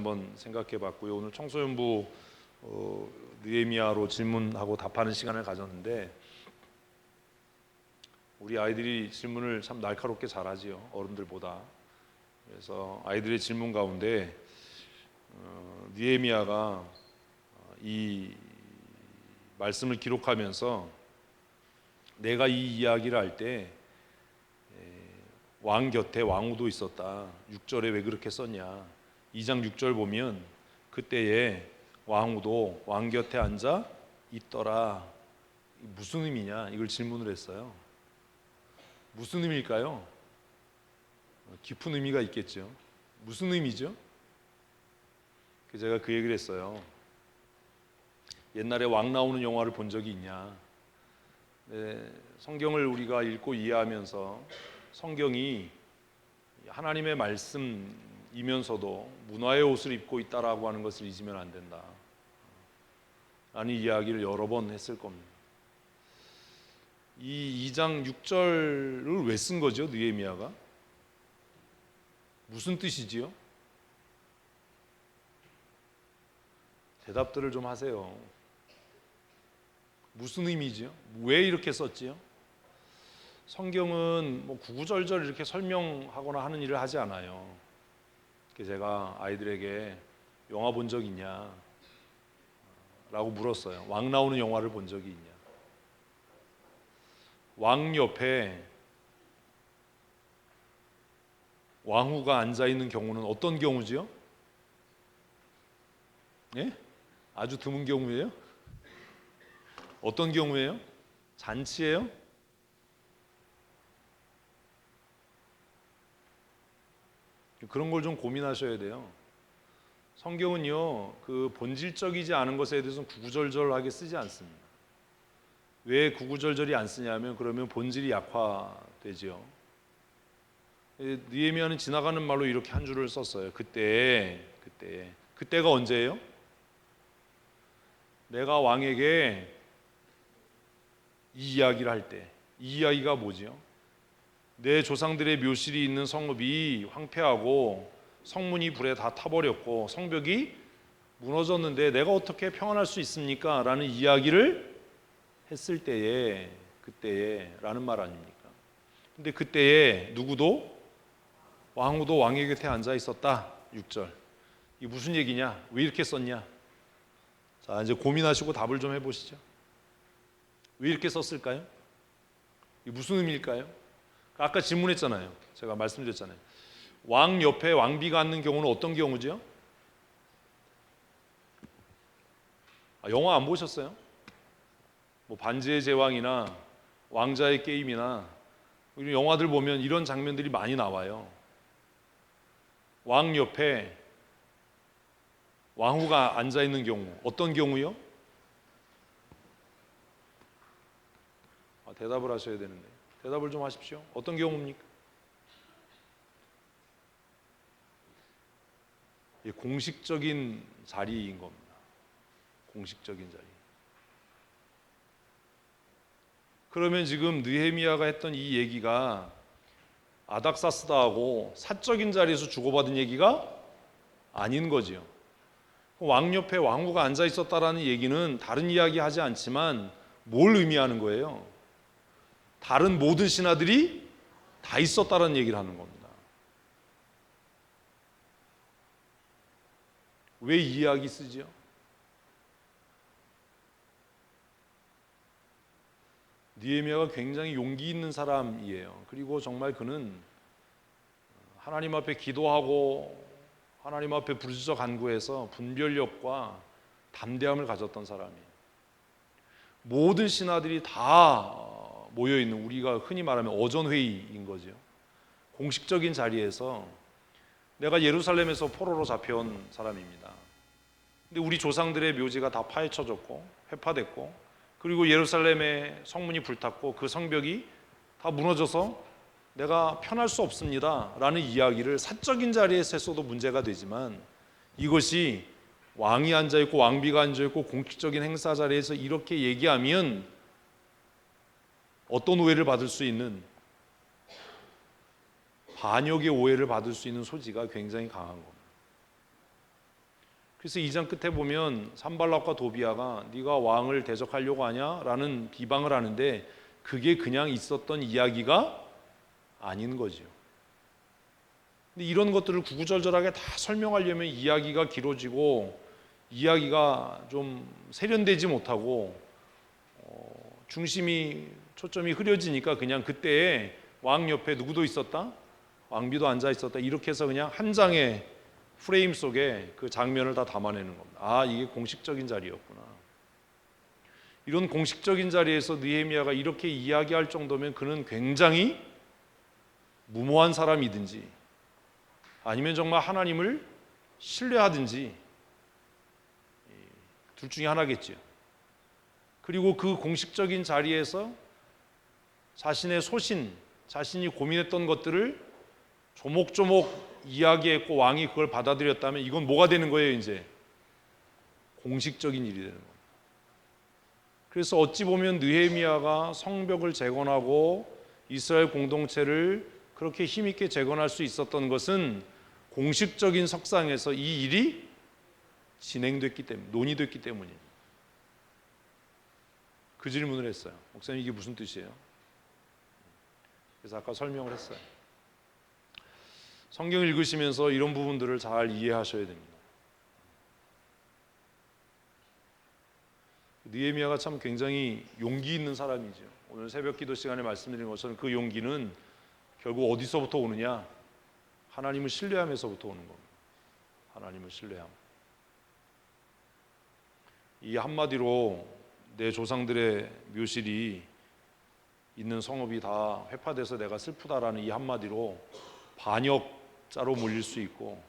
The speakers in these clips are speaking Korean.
한번 생각해 봤고요. 오늘 청소년부 느헤미야로 질문하고 답하는 시간을 가졌는데 우리 아이들이 질문을 참 날카롭게 잘하지요, 어른들보다. 그래서 아이들의 질문 가운데 느헤미야가 이 말씀을 기록하면서 내가 이 이야기를 할 때 왕 곁에 왕후도 있었다. 6절에 왜 그렇게 썼냐. 2장 6절 보면 그때에 왕후도 왕 곁에 앉아 있더라. 무슨 의미냐? 이걸 질문을 했어요. 무슨 의미일까요? 깊은 의미가 있겠죠. 무슨 의미죠? 제가 그 얘기를 했어요. 옛날에 왕 나오는 영화를 본 적이 있냐? 성경을 우리가 읽고 이해하면서 성경이 하나님의 말씀이면서도 문화의 옷을 입고 있다라고 하는 것을 잊으면 안 된다 라는 이야기를 여러 번 했을 겁니다. 이 2장 6절을 왜 쓴 거죠? 느헤미야가 무슨 뜻이지요? 대답들을 좀 하세요. 무슨 의미지요? 왜 이렇게 썼지요? 성경은 뭐 구구절절 이렇게 설명하거나 하는 일을 하지 않아요. 제가 아이들에게 영화 본 적 있냐? 라고 물었어요. 왕 나오는 영화를 본 적이 있냐? 왕 옆에 왕후가 앉아 있는 경우는 어떤 경우지요? 예? 아주 드문 경우예요? 어떤 경우예요? 잔치예요? 그런 걸 좀 고민하셔야 돼요. 성경은요, 그 본질적이지 않은 것에 대해서는 구구절절하게 쓰지 않습니다. 왜 구구절절이 안 쓰냐면 그러면 본질이 약화되지요. 느헤미야는 지나가는 말로 이렇게 한 줄을 썼어요. 그때가 언제예요? 내가 왕에게 이 이야기를 할 때, 이 이야기가 뭐지요? 내 조상들의 묘실이 있는 성읍이 황폐하고 성문이 불에 다 타버렸고 성벽이 무너졌는데 내가 어떻게 평안할 수 있습니까? 라는 이야기를 했을 때에, 그때에 라는 말 아닙니까? 근데 그때에 누구도 왕후도 왕의 곁에 앉아 있었다. 6절. 이게 무슨 얘기냐? 왜 이렇게 썼냐? 자, 이제 고민하시고 답을 좀 해보시죠. 왜 이렇게 썼을까요? 이게 무슨 의미일까요? 아까 질문했잖아요. 제가 말씀드렸잖아요. 왕 옆에 왕비가 앉는 경우는 어떤 경우죠? 영화 안 보셨어요? 뭐 반지의 제왕이나 왕자의 게임이나 이런 영화들 보면 이런 장면들이 많이 나와요. 왕 옆에 왕후가 앉아 있는 경우, 어떤 경우요? 대답을 하셔야 되는데 대답을 좀 하십시오. 어떤 경우입니까? 공식적인 자리인 겁니다. 공식적인 자리. 그러면 지금 느헤미야가 했던 이 얘기가 아닥사스다하고 사적인 자리에서 주고받은 얘기가 아닌 거지요. 왕 옆에 왕후가 앉아 있었다라는 얘기는 다른 이야기 하지 않지만 뭘 의미하는 거예요? 다른 모든 신하들이 다 있었다는 얘기를 하는 겁니다. 왜 이 이야기 쓰죠? 느헤미야가 굉장히 용기 있는 사람이에요. 그리고 정말 그는 하나님 앞에 기도하고 하나님 앞에 부르짖어 간구해서 분별력과 담대함을 가졌던 사람이에요. 모든 신하들이 다 모여있는, 우리가 흔히 말하면 어전회의인 거죠. 공식적인 자리에서 내가 예루살렘에서 포로로 잡혀온 사람입니다. 근데 우리 조상들의 묘지가 다 파헤쳐졌고 회파됐고 그리고 예루살렘의 성문이 불탔고 그 성벽이 다 무너져서 내가 편할 수 없습니다 라는 이야기를 사적인 자리에서 했어도 문제가 되지만 이것이 왕이 앉아있고 왕비가 앉아있고 공식적인 행사 자리에서 이렇게 얘기하면 어떤 오해를 받을 수 있는, 반역의 오해를 받을 수 있는 소지가 굉장히 강한 겁니다. 그래서 2장 끝에 보면 산발락과 도비아가 네가 왕을 대적하려고 하냐? 라는 비방을 하는데 그게 그냥 있었던 이야기가 아닌 거죠. 근데 이런 것들을 구구절절하게 다 설명하려면 이야기가 길어지고 이야기가 좀 세련되지 못하고 중심이 초점이 흐려지니까 그냥 그때에 왕 옆에 누구도 있었다? 왕비도 앉아 있었다. 이렇게 해서 그냥 한 장의 프레임 속에 그 장면을 다 담아내는 겁니다. 아, 이게 공식적인 자리였구나. 이런 공식적인 자리에서 느헤미야가 이렇게 이야기할 정도면 그는 굉장히 무모한 사람이든지 아니면 정말 하나님을 신뢰하든지 둘 중에 하나겠죠. 그리고 그 공식적인 자리에서 자신의 소신, 자신이 고민했던 것들을 조목조목 이야기했고 왕이 그걸 받아들였다면 이건 뭐가 되는 거예요? 이제 공식적인 일이 되는 겁니다. 그래서 어찌 보면 느헤미야가 성벽을 재건하고 이스라엘 공동체를 그렇게 힘있게 재건할 수 있었던 것은 공식적인 석상에서 이 일이 진행됐기 때문에, 논의됐기 때문입니다. 그 질문을 했어요. 목사님, 이게 무슨 뜻이에요? 그래서 아까 설명을 했어요. 성경을 읽으시면서 이런 부분들을 잘 이해하셔야 됩니다. 느헤미야가 참 굉장히 용기 있는 사람이죠. 오늘 새벽 기도 시간에 말씀드린 것처럼 그 용기는 결국 어디서부터 오느냐? 하나님을 신뢰하면서부터 오는 겁니다. 하나님을 신뢰함. 이 한마디로 내 조상들의 묘실이 있는 성읍이 다 회파돼서 내가 슬프다라는 이 한마디로 반역자로 몰릴 수 있고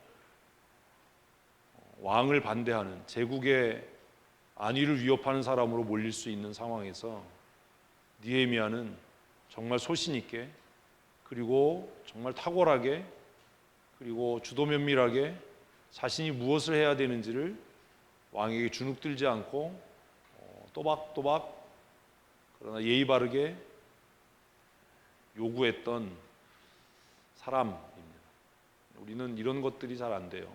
왕을 반대하는 제국의 안위를 위협하는 사람으로 몰릴 수 있는 상황에서 느헤미야는 정말 소신 있게 그리고 정말 탁월하게 그리고 주도 면밀하게 자신이 무엇을 해야 되는지를 왕에게 주눅들지 않고 또박또박 그러나 예의 바르게 요구했던 사람입니다. 우리는 이런 것들이 잘 안 돼요.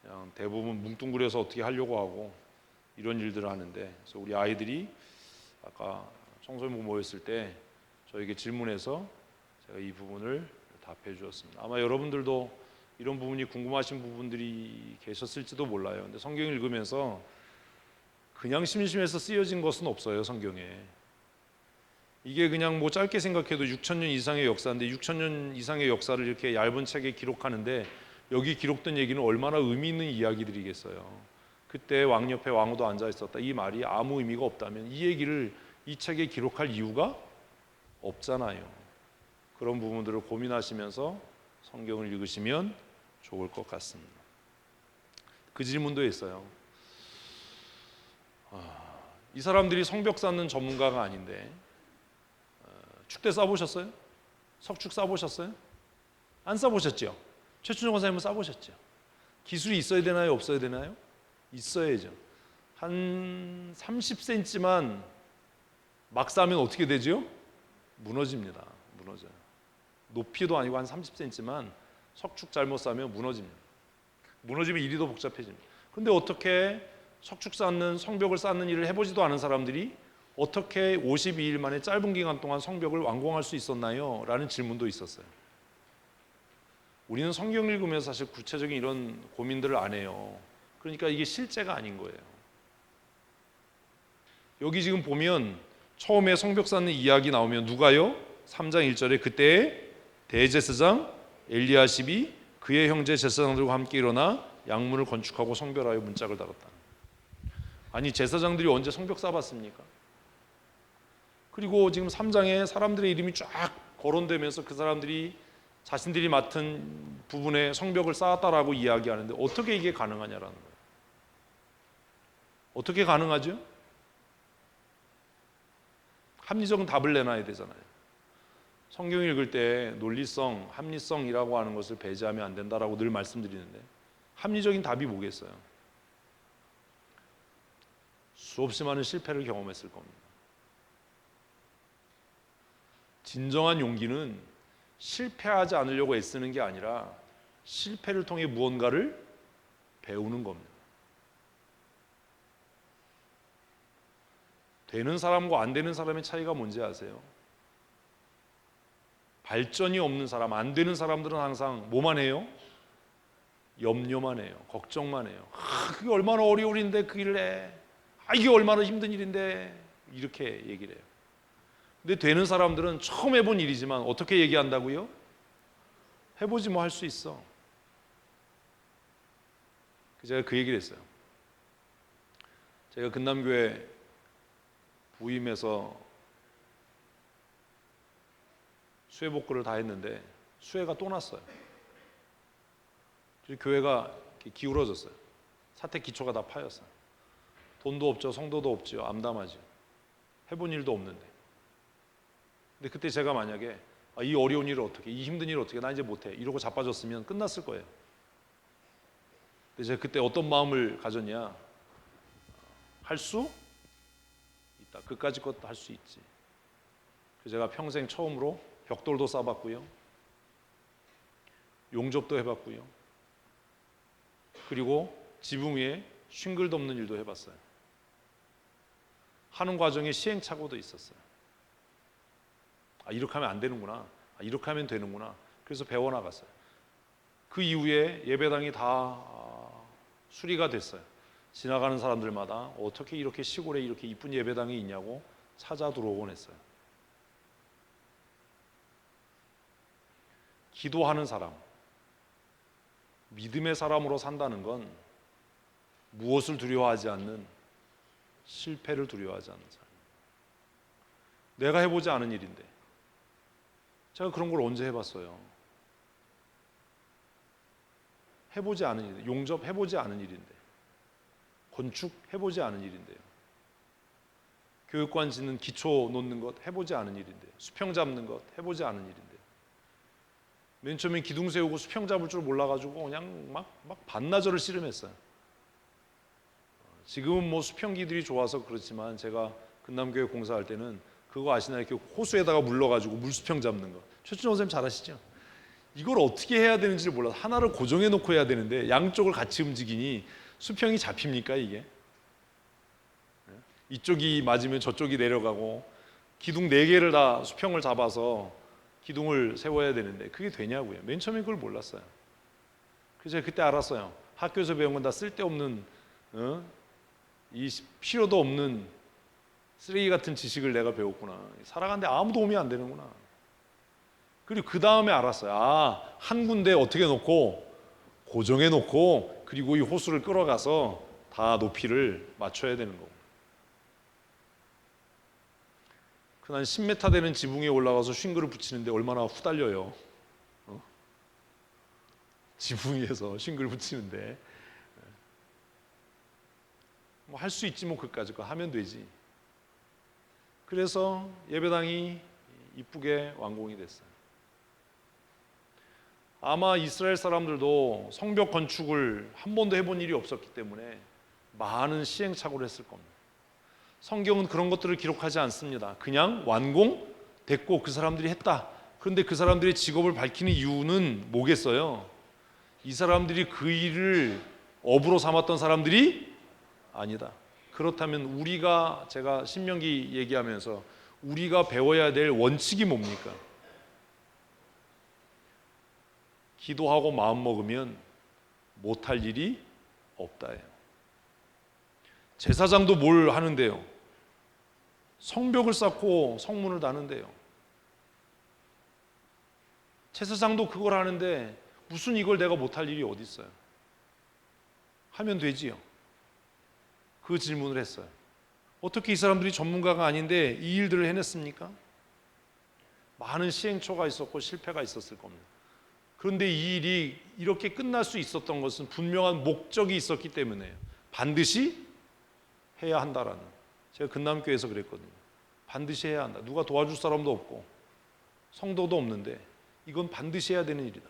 그냥 대부분 뭉뚱그려서 어떻게 하려고 하고 이런 일들을 하는데, 그래서 우리 아이들이 아까 청소년부 모였을 때 저에게 질문해서 제가 이 부분을 답해 주었습니다. 아마 여러분들도 이런 부분이 궁금하신 부분들이 계셨을지도 몰라요. 근데 성경 읽으면서 그냥 심심해서 쓰여진 것은 없어요. 성경에 이게 그냥 뭐 짧게 생각해도 6,000년 이상의 역사인데 6,000년 이상의 역사를 이렇게 얇은 책에 기록하는데 여기 기록된 얘기는 얼마나 의미 있는 이야기들이겠어요. 그때 왕 옆에 왕후도 앉아 있었다, 이 말이 아무 의미가 없다면 이 얘기를 이 책에 기록할 이유가 없잖아요. 그런 부분들을 고민하시면서 성경을 읽으시면 좋을 것 같습니다. 그 질문도 했어요. 이 사람들이 성벽 쌓는 전문가가 아닌데 축대 쌓아보셨어요? 석축 쌓아보셨어요? 안 쌓아보셨죠? 최춘정 권사님은 쌓아보셨죠? 기술이 있어야 되나요? 없어야 되나요? 있어야죠. 한 30cm만 막 쌓으면 어떻게 되죠? 무너집니다. 무너져요. 높이도 아니고 한 30cm만 석축 잘못 쌓으면 무너집니다. 무너지면 일이 더 복잡해집니다. 그런데 어떻게 석축 쌓는 성벽을 쌓는 일을 해보지도 않은 사람들이 어떻게 52일 만에 짧은 기간 동안 성벽을 완공할 수 있었나요? 라는 질문도 있었어요. 우리는 성경 읽으면서 사실 구체적인 이런 고민들을 안 해요. 그러니까 이게 실제가 아닌 거예요. 여기 지금 보면 처음에 성벽 쌓는 이야기 나오면 누가요? 3장 1절에 그때 대제사장 엘리야십이 그의 형제 제사장들과 함께 일어나 양문을 건축하고 성별하여 문짝을 달았다. 아니, 제사장들이 언제 성벽 쌓아봤습니까? 그리고 지금 3장에 사람들의 이름이 쫙 거론되면서 그 사람들이 자신들이 맡은 부분에 성벽을 쌓았다라고 이야기하는데 어떻게 이게 가능하냐라는 거예요. 어떻게 가능하죠? 합리적인 답을 내놔야 되잖아요. 성경 읽을 때 논리성, 합리성이라고 하는 것을 배제하면 안 된다라고 늘 말씀드리는데 합리적인 답이 뭐겠어요? 수없이 많은 실패를 경험했을 겁니다. 진정한 용기는 실패하지 않으려고 애쓰는 게 아니라 실패를 통해 무언가를 배우는 겁니다. 되는 사람과 안 되는 사람의 차이가 뭔지 아세요? 발전이 없는 사람, 안 되는 사람들은 항상 뭐만 해요? 염려만 해요. 걱정만 해요. 그게 얼마나 어려운 일인데 그 일을 해. 이게 얼마나 힘든 일인데 이렇게 얘기를 해요. 근데 되는 사람들은 처음 해본 일이지만 어떻게 얘기한다고요? 해보지 뭐 할 수 있어. 제가 그 얘기를 했어요. 제가 근남교회 부임해서 수해 복구를 다 했는데 수해가 또 났어요. 교회가 기울어졌어요. 사택 기초가 다 파였어요. 돈도 없죠. 성도도 없죠. 암담하죠. 해본 일도 없는데. 근데 그때 제가 만약에 이 어려운 일을 어떻게, 이 힘든 일을 어떻게, 나 이제 못해 이러고 자빠졌으면 끝났을 거예요. 근데 제가 그때 어떤 마음을 가졌냐, 할 수 있다. 그까짓 것도 할 수 있지. 그래서 제가 평생 처음으로 벽돌도 쌓아봤고요, 용접도 해봤고요, 그리고 지붕 위에 싱글 덮는 일도 해봤어요. 하는 과정에 시행착오도 있었어요. 이렇게 하면 안 되는구나, 이렇게 하면 되는구나. 그래서 배워나갔어요. 그 이후에 예배당이 다 수리가 됐어요. 지나가는 사람들마다 어떻게 이렇게 시골에 이렇게 이쁜 예배당이 있냐고 찾아 들어오곤 했어요. 기도하는 사람, 믿음의 사람으로 산다는 건 무엇을 두려워하지 않는, 실패를 두려워하지 않는 사람. 내가 해보지 않은 일인데, 제가 그런 걸 언제 해봤어요? 해보지 않은 일인데, 용접 해보지 않은 일인데, 건축 해보지 않은 일인데요. 교육관 짓는 기초 놓는 것 해보지 않은 일인데요. 수평 잡는 것 해보지 않은 일인데요. 맨 처음에 기둥 세우고 수평 잡을 줄 몰라가지고 그냥 막 반나절을 씨름했어요. 지금은 뭐 수평기들이 좋아서 그렇지만 제가 근남교회 공사할 때는 그거 아시나요? 이렇게 호수에다가 물러가지고 물수평 잡는 거. 최춘호 선생님 잘 아시죠? 이걸 어떻게 해야 되는지를 몰라서 하나를 고정해 놓고 해야 되는데 양쪽을 같이 움직이니 수평이 잡힙니까 이게? 이쪽이 맞으면 저쪽이 내려가고 기둥 4개를 다 수평을 잡아서 기둥을 세워야 되는데 그게 되냐고요. 맨 처음에 그걸 몰랐어요. 그래서 제가 그때 알았어요. 학교에서 배운 건 다 쓸데없는 이 필요도 없는 쓰레기 같은 지식을 내가 배웠구나. 살아가는데 아무 도움이 안 되는구나. 그리고 그 다음에 알았어요. 한 군데 어떻게 놓고 고정해 놓고 그리고 이 호수를 끌어가서 다 높이를 맞춰야 되는 거고. 난 10m 되는 지붕 위에 올라가서 싱글을 붙이는데 얼마나 후달려요. 지붕 위에서 싱글 붙이는데 뭐 할 수 있지 뭐 그까짓 거 하면 되지. 그래서 예배당이 이쁘게 완공이 됐어요. 아마 이스라엘 사람들도 성벽 건축을 한 번도 해본 일이 없었기 때문에 많은 시행착오를 했을 겁니다. 성경은 그런 것들을 기록하지 않습니다. 그냥 완공됐고 그 사람들이 했다. 그런데 그 사람들의 직업을 밝히는 이유는 뭐겠어요? 이 사람들이 그 일을 업으로 삼았던 사람들이 아니다. 그렇다면 제가 신명기 얘기하면서 우리가 배워야 될 원칙이 뭡니까? 기도하고 마음먹으면 못할 일이 없다예요. 제사장도 뭘 하는데요? 성벽을 쌓고 성문을 다는데요. 제사장도 그걸 하는데 무슨 이걸 내가 못할 일이 어디 있어요? 하면 되지요. 그 질문을 했어요. 어떻게 이 사람들이 전문가가 아닌데 이 일들을 해냈습니까? 많은 시행착오가 있었고 실패가 있었을 겁니다. 그런데 이 일이 이렇게 끝날 수 있었던 것은 분명한 목적이 있었기 때문에요. 반드시 해야 한다라는. 제가 근남교회에서 그랬거든요. 반드시 해야 한다. 누가 도와줄 사람도 없고 성도도 없는데 이건 반드시 해야 되는 일이다.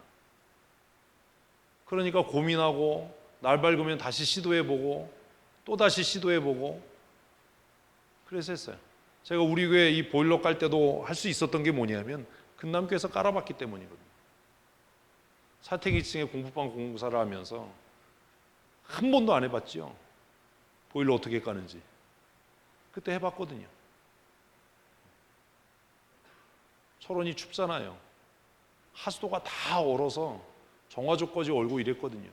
그러니까 고민하고 날 밝으면 다시 시도해보고 또 다시 시도해보고 그래서 했어요. 제가 우리 교회 이 보일러 깔 때도 할 수 있었던 게 뭐냐면 근남교회에서 깔아봤기 때문이거든요. 사택 2층에 공부방 공사를 하면서 한 번도 안 해봤지요. 보일러 어떻게 까는지. 그때 해봤거든요. 철원이 춥잖아요. 하수도가 다 얼어서 정화조까지 얼고 이랬거든요.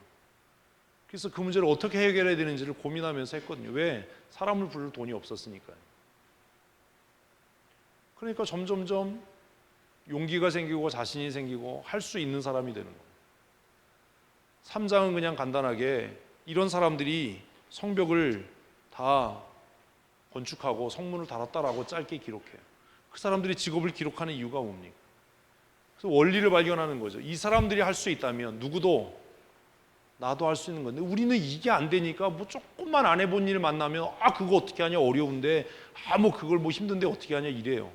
그래서 그 문제를 어떻게 해결해야 되는지를 고민하면서 했거든요. 왜? 사람을 부를 돈이 없었으니까요. 그러니까 점점점 용기가 생기고 자신이 생기고 할 수 있는 사람이 되는 거예요. 3장은 그냥 간단하게 이런 사람들이 성벽을 다 건축하고 성문을 달았다라고 짧게 기록해요. 그 사람들이 직업을 기록하는 이유가 뭡니까? 그래서 원리를 발견하는 거죠. 이 사람들이 할 수 있다면 누구도 나도 할 수 있는 건데 우리는 이게 안 되니까 뭐 조금만 안 해본 일 만나면 그거 어떻게 하냐 어려운데 뭐 그걸 뭐 힘든데 어떻게 하냐 이래요.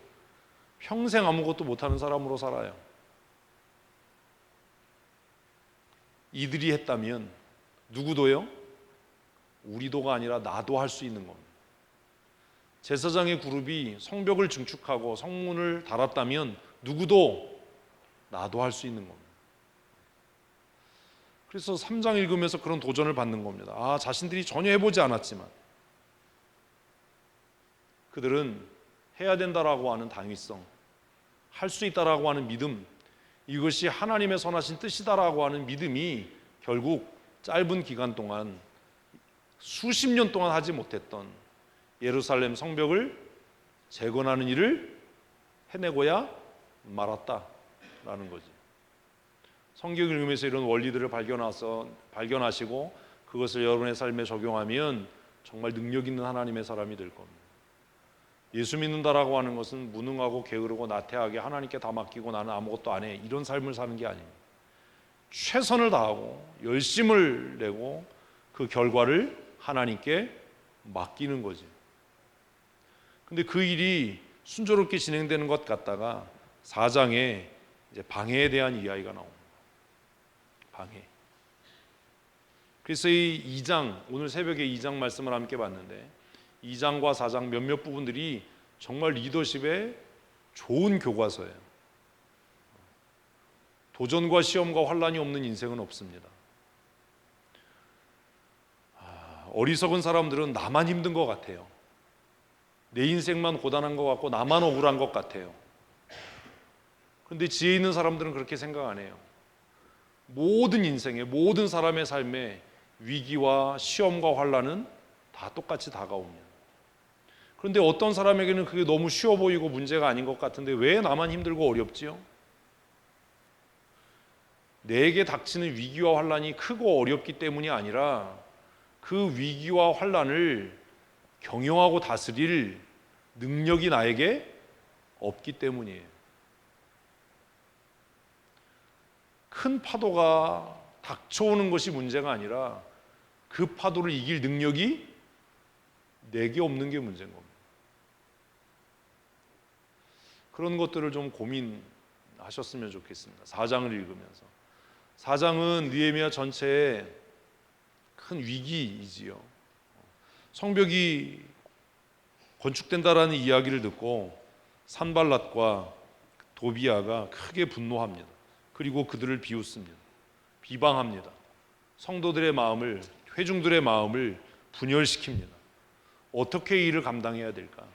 평생 아무것도 못하는 사람으로 살아요. 이들이 했다면 누구도요? 우리도가 아니라 나도 할 수 있는 겁니다. 제사장의 그룹이 성벽을 증축하고 성문을 달았다면 누구도 나도 할 수 있는 겁니다. 그래서 3장 읽으면서 그런 도전을 받는 겁니다. 자신들이 전혀 해보지 않았지만 그들은 해야 된다라고 하는 당위성, 할 수 있다라고 하는 믿음, 이것이 하나님의 선하신 뜻이다라고 하는 믿음이 결국 짧은 기간 동안 수십 년 동안 하지 못했던 예루살렘 성벽을 재건하는 일을 해내고야 말았다라는 거지. 성경을 읽으면서 이런 원리들을 발견하시고 그것을 여러분의 삶에 적용하면 정말 능력 있는 하나님의 사람이 될 겁니다. 예수 믿는다라고 하는 것은 무능하고 게으르고 나태하게 하나님께 다 맡기고 나는 아무것도 안 해 이런 삶을 사는 게 아닙니다. 최선을 다하고 열심을 내고 그 결과를 하나님께 맡기는 거지. 근데 그 일이 순조롭게 진행되는 것 같다가 4장에 이제 방해에 대한 이야기가 나옵니다. 방해. 그래서 이 2장, 오늘 새벽에 2장 말씀을 함께 봤는데 2장과 4장 몇몇 부분들이 정말 리더십의 좋은 교과서예요. 도전과 시험과 환란이 없는 인생은 없습니다. 어리석은 사람들은 나만 힘든 것 같아요. 내 인생만 고단한 것 같고 나만 억울한 것 같아요. 그런데 지혜 있는 사람들은 그렇게 생각 안 해요. 모든 인생에 모든 사람의 삶에 위기와 시험과 환란은 다 똑같이 다가옵니다. 그런데 어떤 사람에게는 그게 너무 쉬워 보이고 문제가 아닌 것 같은데 왜 나만 힘들고 어렵지요? 내게 닥치는 위기와 환란이 크고 어렵기 때문이 아니라 그 위기와 환란을 경영하고 다스릴 능력이 나에게 없기 때문이에요. 큰 파도가 닥쳐오는 것이 문제가 아니라 그 파도를 이길 능력이 내게 없는 게 문제인 겁니다. 그런 것들을 좀 고민하셨으면 좋겠습니다. 4장을 읽으면서. 4장은 느헤미야 전체의 큰 위기이지요. 성벽이 건축된다라는 이야기를 듣고 산발랏과 도비아가 크게 분노합니다. 그리고 그들을 비웃습니다. 비방합니다. 성도들의 마음을, 회중들의 마음을 분열시킵니다. 어떻게 이 일을 감당해야 될까?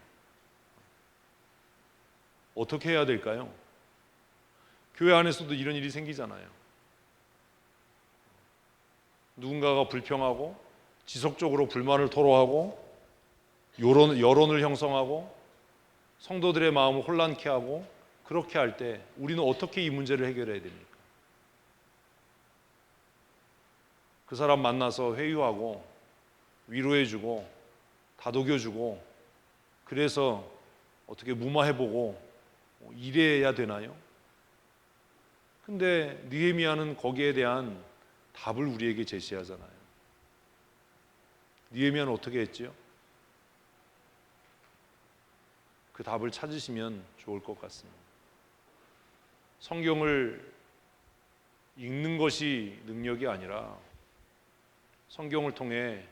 어떻게 해야 될까요? 교회 안에서도 이런 일이 생기잖아요. 누군가가 불평하고 지속적으로 불만을 토로하고 여론을 형성하고 성도들의 마음을 혼란케 하고 그렇게 할 때 우리는 어떻게 이 문제를 해결해야 됩니까? 그 사람 만나서 회유하고 위로해주고 다독여주고 그래서 어떻게 무마해보고 이래야 되나요? 근데 느헤미야는 거기에 대한 답을 우리에게 제시하잖아요. 느헤미야는 어떻게 했지요? 그 답을 찾으시면 좋을 것 같습니다. 성경을 읽는 것이 능력이 아니라 성경을 통해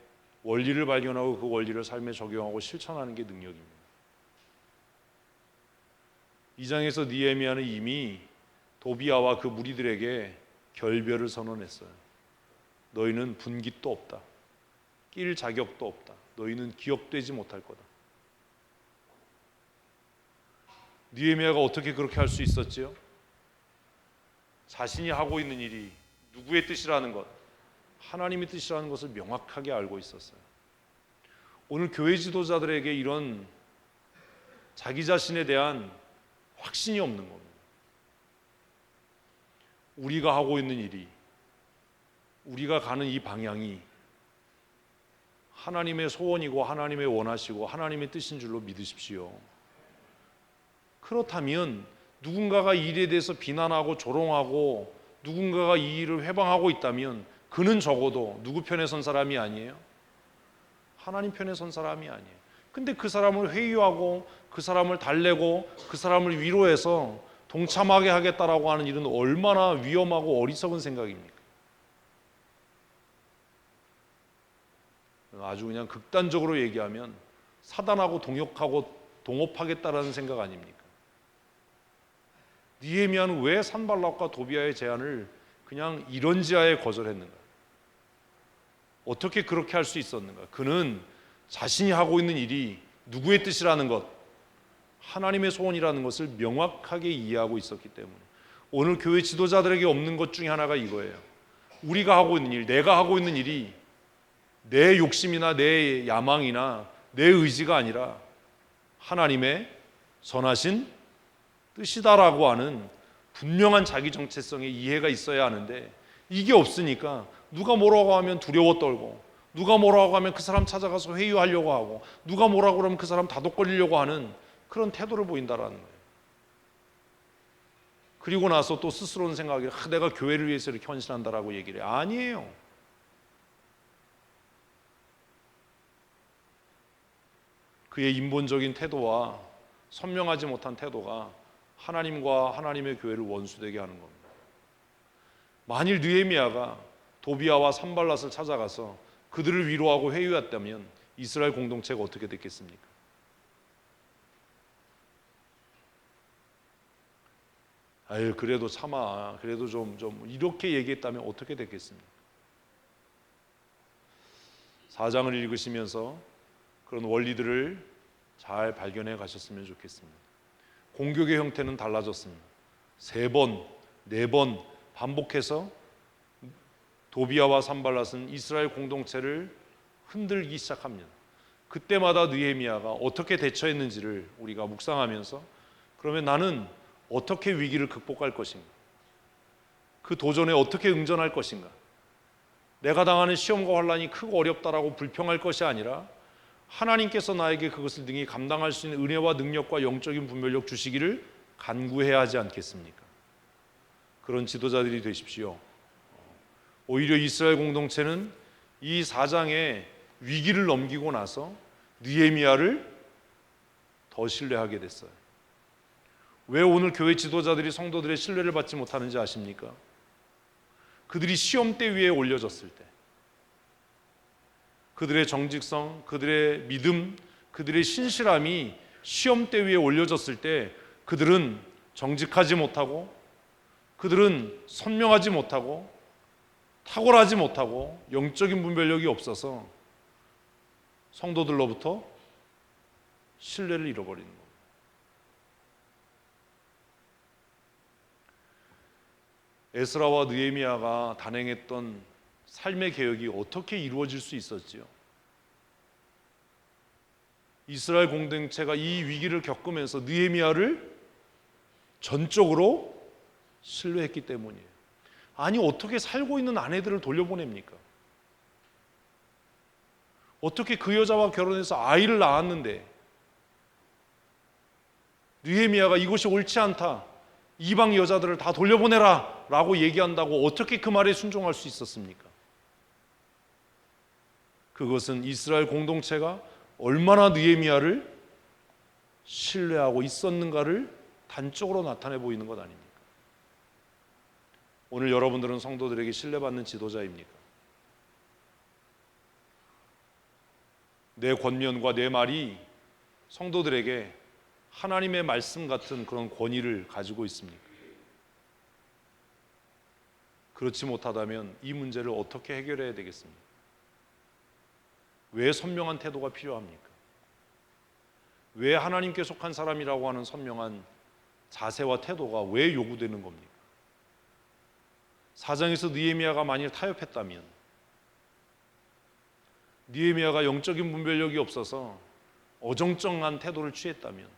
원리를 발견하고 그 원리를 삶에 적용하고 실천하는 게 능력입니다. 2장에서 느헤미야는 이미 도비아와 그 무리들에게 결별을 선언했어요. 너희는 분깃도 없다. 낄 자격도 없다. 너희는 기억되지 못할 거다. 느헤미야가 어떻게 그렇게 할 수 있었지요? 자신이 하고 있는 일이 누구의 뜻이라는 것, 하나님의 뜻이라는 것을 명확하게 알고 있었어요. 오늘 교회 지도자들에게 이런 자기 자신에 대한 확신이 없는 겁니다. 우리가 하고 있는 일이, 우리가 가는 이 방향이 하나님의 소원이고 하나님의 원하시고 하나님의 뜻인 줄로 믿으십시오. 그렇다면 누군가가 이 일에 대해서 비난하고 조롱하고 누군가가 이 일을 회방하고 있다면 그는 적어도 누구 편에 선 사람이 아니에요? 하나님 편에 선 사람이 아니에요. 근데 그 사람을 회유하고 그 사람을 달래고 그 사람을 위로해서 동참하게 하겠다라고 하는 일은 얼마나 위험하고 어리석은 생각입니까? 아주 그냥 극단적으로 얘기하면 사단하고 동업하겠다라는 생각 아닙니까? 느헤미야는 왜 산발락과 도비아의 제안을 그냥 이런지하에 거절했는가? 어떻게 그렇게 할 수 있었는가? 그는 자신이 하고 있는 일이 누구의 뜻이라는 것, 하나님의 소원이라는 것을 명확하게 이해하고 있었기 때문에 오늘 교회 지도자들에게 없는 것 중에 하나가 이거예요. 우리가 하고 있는 일, 내가 하고 있는 일이 내 욕심이나 내 야망이나 내 의지가 아니라 하나님의 선하신 뜻이다라고 하는 분명한 자기 정체성의 이해가 있어야 하는데 이게 없으니까 누가 뭐라고 하면 두려워 떨고 누가 뭐라고 하면 그 사람 찾아가서 회유하려고 하고 누가 뭐라고 그러면 그 사람 다독거리려고 하는 그런 태도를 보인다라는 거예요. 그리고 나서 또 스스로는 생각하기를 내가 교회를 위해서 이렇게 헌신한다라고 얘기를 해요. 아니에요. 그의 인본적인 태도와 선명하지 못한 태도가 하나님과 하나님의 교회를 원수되게 하는 겁니다. 만일 느헤미야가 도비아와 산발랏을 찾아가서 그들을 위로하고 회유했다면 이스라엘 공동체가 어떻게 됐겠습니까? 아유, 그래도 참아. 그래도 좀 이렇게 얘기했다면 어떻게 됐겠습니까? 4장을 읽으시면서 그런 원리들을 잘 발견해 가셨으면 좋겠습니다. 공격의 형태는 달라졌습니다. 3번, 4번 반복해서 도비아와 산발랏은 이스라엘 공동체를 흔들기 시작합니다. 그때마다 느헤미야가 어떻게 대처했는지를 우리가 묵상하면서 그러면 나는 어떻게 위기를 극복할 것인가? 그 도전에 어떻게 응전할 것인가? 내가 당하는 시험과 환난이 크고 어렵다라고 불평할 것이 아니라 하나님께서 나에게 그것을 능히 감당할 수 있는 은혜와 능력과 영적인 분별력 주시기를 간구해야 하지 않겠습니까? 그런 지도자들이 되십시오. 오히려 이스라엘 공동체는 이 4장의 위기를 넘기고 나서 느헤미야를 더 신뢰하게 됐어요. 왜 오늘 교회 지도자들이 성도들의 신뢰를 받지 못하는지 아십니까? 그들이 시험대 위에 올려졌을 때 그들의 정직성, 그들의 믿음, 그들의 신실함이 시험대 위에 올려졌을 때 그들은 정직하지 못하고 그들은 선명하지 못하고 탁월하지 못하고 영적인 분별력이 없어서 성도들로부터 신뢰를 잃어버리는 겁니다. 에스라와 느헤미야가 단행했던 삶의 개혁이 어떻게 이루어질 수 있었지요? 이스라엘 공동체가 이 위기를 겪으면서 느헤미야를 전적으로 신뢰했기 때문이에요. 아니 어떻게 살고 있는 아내들을 돌려보냅니까? 어떻게 그 여자와 결혼해서 아이를 낳았는데 느헤미야가 이것이 옳지 않다, 이방 여자들을 다 돌려보내라 라고 얘기한다고 어떻게 그 말에 순종할 수 있었습니까? 그것은 이스라엘 공동체가 얼마나 느헤미야를 신뢰하고 있었는가를 단적으로 나타내 보이는 것 아닙니까? 오늘 여러분들은 성도들에게 신뢰받는 지도자입니까? 내 권면과 내 말이 성도들에게 하나님의 말씀 같은 그런 권위를 가지고 있습니까? 그렇지 못하다면 이 문제를 어떻게 해결해야 되겠습니까? 왜 선명한 태도가 필요합니까? 왜 하나님께 속한 사람이라고 하는 선명한 자세와 태도가 왜 요구되는 겁니까? 사장에서 느헤미야가 만일 타협했다면, 느헤미야가 영적인 분별력이 없어서 어정쩡한 태도를 취했다면,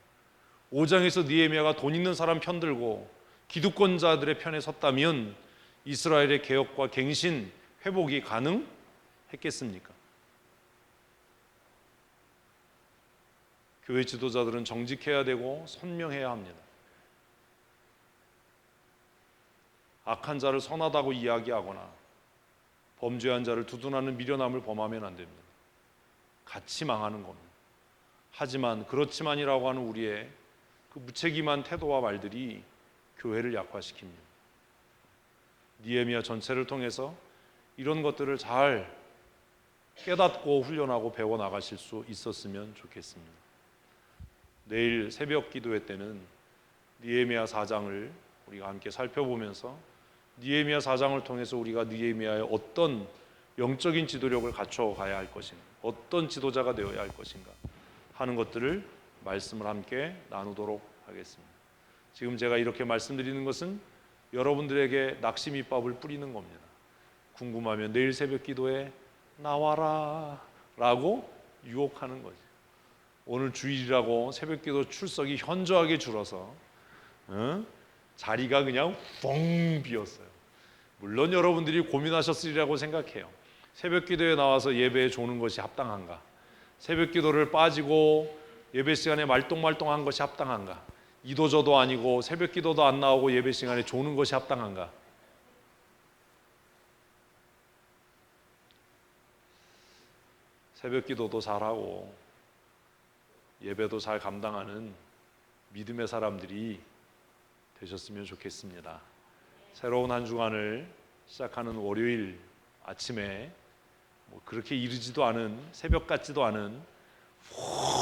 5장에서 느헤미야가 돈 있는 사람 편들고 기득권자들의 편에 섰다면 이스라엘의 개혁과 갱신, 회복이 가능했겠습니까? 교회 지도자들은 정직해야 되고 선명해야 합니다. 악한 자를 선하다고 이야기하거나 범죄한 자를 두둔하는 미련함을 범하면 안 됩니다. 같이 망하는 겁니다. 하지만 그렇지만이라고 하는 우리의 그 무책임한 태도와 말들이 교회를 약화시킵니다. 느헤미야 전체를 통해서 이런 것들을 잘 깨닫고 훈련하고 배워나가실 수 있었으면 좋겠습니다. 내일 새벽 기도회 때는 느헤미야 4장을 우리가 함께 살펴보면서 느헤미야 4장을 통해서 우리가 느헤미야의 어떤 영적인 지도력을 갖춰가야 할 것인가, 어떤 지도자가 되어야 할 것인가 하는 것들을 말씀을 함께 나누도록 하겠습니다. 지금 제가 이렇게 말씀드리는 것은 여러분들에게 낙심이밥을 뿌리는 겁니다. 궁금하면 내일 새벽 기도에 나와라 라고 유혹하는 거죠. 오늘 주일이라고 새벽 기도 출석이 현저하게 줄어서 자리가 그냥 뻥 비었어요. 물론 여러분들이 고민하셨으리라고 생각해요. 새벽 기도에 나와서 예배에 조는 것이 합당한가? 새벽 기도를 빠지고 예배 시간에 말똥말똥한 것이 합당한가? 이도저도 아니고 새벽 기도도 안 나오고 예배 시간에 조는 것이 합당한가? 새벽 기도도 잘하고 예배도 잘 감당하는 믿음의 사람들이 되셨으면 좋겠습니다. 새로운 한 주간을 시작하는 월요일 아침에 그렇게 이르지도 않은, 새벽 같지도 않은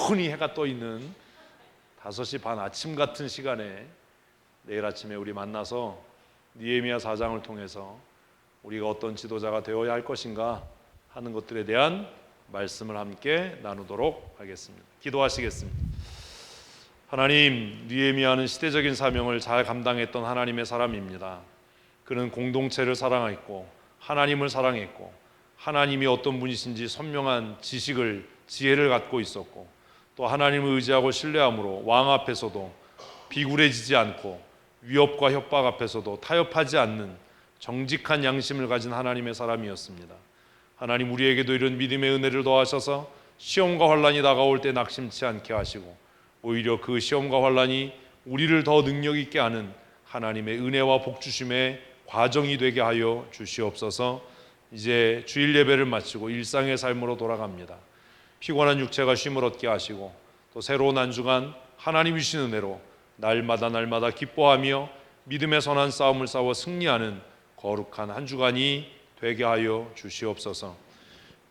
훤히 해가 떠 있는 5시 반 아침 같은 시간에 내일 아침에 우리 만나서 느헤미야 4장을 통해서 우리가 어떤 지도자가 되어야 할 것인가 하는 것들에 대한 말씀을 함께 나누도록 하겠습니다. 기도하시겠습니다. 하나님, 느헤미야는 시대적인 사명을 잘 감당했던 하나님의 사람입니다. 그는 공동체를 사랑했고 하나님을 사랑했고 하나님이 어떤 분이신지 선명한 지식을, 지혜를 갖고 있었고 또 하나님을 의지하고 신뢰함으로 왕 앞에서도 비굴해지지 않고 위협과 협박 앞에서도 타협하지 않는 정직한 양심을 가진 하나님의 사람이었습니다. 하나님, 우리에게도 이런 믿음의 은혜를 더하셔서 시험과 환난이 다가올 때 낙심치 않게 하시고 오히려 그 시험과 환난이 우리를 더 능력 있게 하는 하나님의 은혜와 복주심의 과정이 되게 하여 주시옵소서. 이제 주일 예배를 마치고 일상의 삶으로 돌아갑니다. 피곤한 육체가 쉼을 얻게 하시고 또 새로운 한 주간 하나님 주신 은혜로 날마다 기뻐하며 믿음의 선한 싸움을 싸워 승리하는 거룩한 한 주간이 되게 하여 주시옵소서.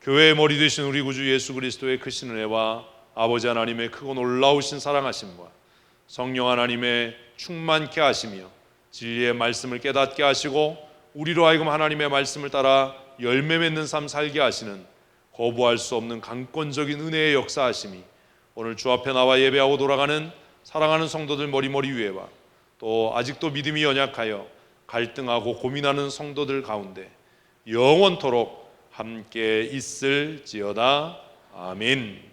교회의 머리 되신 우리 구주 예수 그리스도의 크신 은혜와 아버지 하나님의 크고 놀라우신 사랑하심과 성령 하나님의 충만케 하시며 진리의 말씀을 깨닫게 하시고 우리로 하여금 하나님의 말씀을 따라 열매 맺는 삶 살게 하시는 거부할 수 없는 강권적인 은혜의 역사하심이 오늘 주 앞에 나와 예배하고 돌아가는 사랑하는 성도들 머리 위에와 또 아직도 믿음이 연약하여 갈등하고 고민하는 성도들 가운데 영원토록 함께 있을지어다. 아멘.